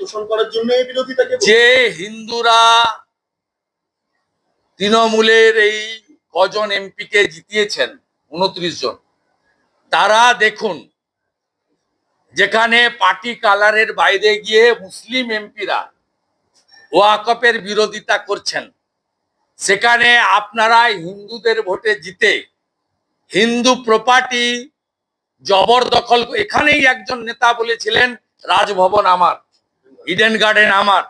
শোষণ করার জন্য এই বিরোধিতাকে যে হিন্দুরা তৃণমূলের এই কজন এমপিকে জিতিয়েছেন 29 জন, তারা দেখুন যেখানে পার্টি কালারের বাইরে গিয়ে মুসলিম এমপিরা ওয়াকফের বিরোধিতা করছেন, সেখানে আপনারা হিন্দুদের ভোটে জিতে হিন্দু প্রপার্টি জবরদখল। এখানেই একজন নেতা বলেছিলেন রাজভবন আমার, ইডেন গার্ডেন আমার,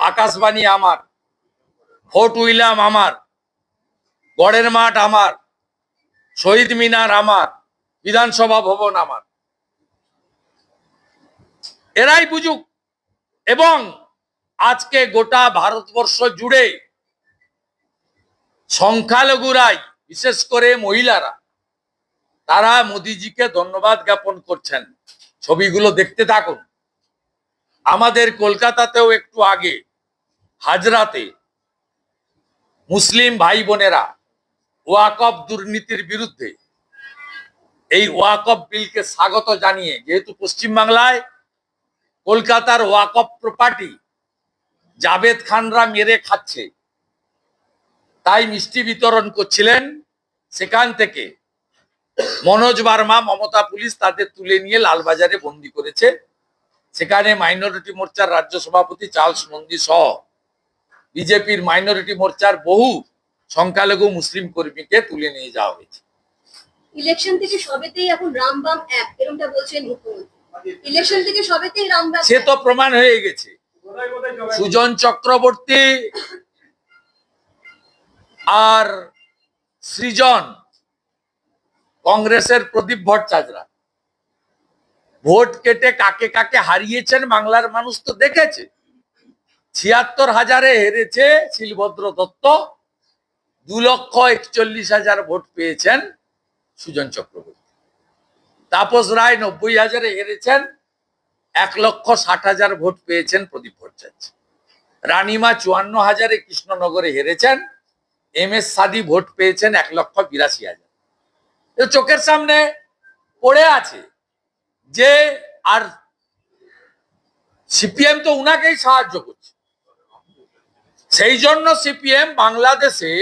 আকাশবাণী আমার, ফোর্ট উইলিয়াম আমার, গড়ের মাঠ আমার, শহীদ মিনার আমার, বিধানসভা ভবন আমার। এরাই বুঝুক। এবং আজকে গোটা ভারতবর্ষ জুড়ে সংখ্যালঘুরাই, বিশেষ করে মহিলারা, তারা মোদিজিকে ধন্যবাদ জ্ঞাপন করছেন। ছবিগুলো দেখতে থাকুন। আমাদের কলকাতাতেও একটু আগে হাজরাতে মুসলিম ভাই বোনেরা ওয়াকফ দুর্নীতির বিরুদ্ধে এই ওয়াকফ বিলকে স্বাগত জানিয়ে, যেহেতু পশ্চিমবাংলায় কলকাতার ওয়াকফ প্রপার্টি জাভেদ খানরা মেরে খাচ্ছে, তাই মিষ্টি বিতরণ করছিলেন। সেখান থেকে মনোজ বার্মা, মমতা পুলিশ তাদের তুলে নিয়ে লালবাজারে বন্দি করেছে। সেখানে মাইনরিটি মোর্চার রাজ্য সভাপতি চার্লস নন্দী সহ বিজেপির মাইনরিটি মোর্চার বহু সংখ্যালঘু মুসলিম কর্মীকে তুলে নিয়ে যাওয়া হয়েছে। ইলেকশন থেকে সবেতেই এখন রামবাম এক, এরকমটা বলছেন মুখ্যমন্ত্রী। ইলেকশন থেকে সবেতেই রামবাম, সে তো প্রমাণ হয়ে গেছে। সুজন চক্রবর্তী আর সৃজন, কংগ্রেসের প্রদীপ ভট্টাচার্য ভোট কেটে কাকে কাকে হারিয়েছেন বাংলার মানুষ তো দেখেছে। ৭৬,০০০ হেরেছে শিলভদ্র দত্ত, 2,41,০০০ ভোট পেয়েছেন সুজন চক্রবর্তী। তাপস রায় ৯০,০০০ হেরেছেন, ১,৬০,০০০ ভোট পেয়েছেন প্রদীপ ভট্টাচার্য। রানীমা ৫৪,০০০ কৃষ্ণনগরে হেরেছেন, MS সাদি ভোট পেয়েছেন ১,৮২,০০০। চোখের সামনে পড়ে আছে যে, আর সিপিএম তো উনাকেই সাহায্য করছে। সেই জন্য সিপিএম বাংলাদেশে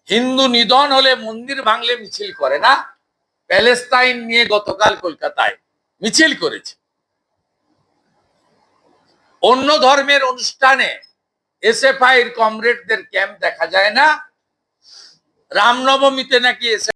হিন্দু নিধন হলে, মন্দির ভাঙলে মিছিল করে না। প্যালেস্তাইন নিয়ে গতকাল কলকাতায় মিছিল করেছে। অন্য ধর্মের অনুষ্ঠানে এসএফআই এর কমরেডদের ক্যাম্প দেখা যায় না। রামনবমীতে নাকি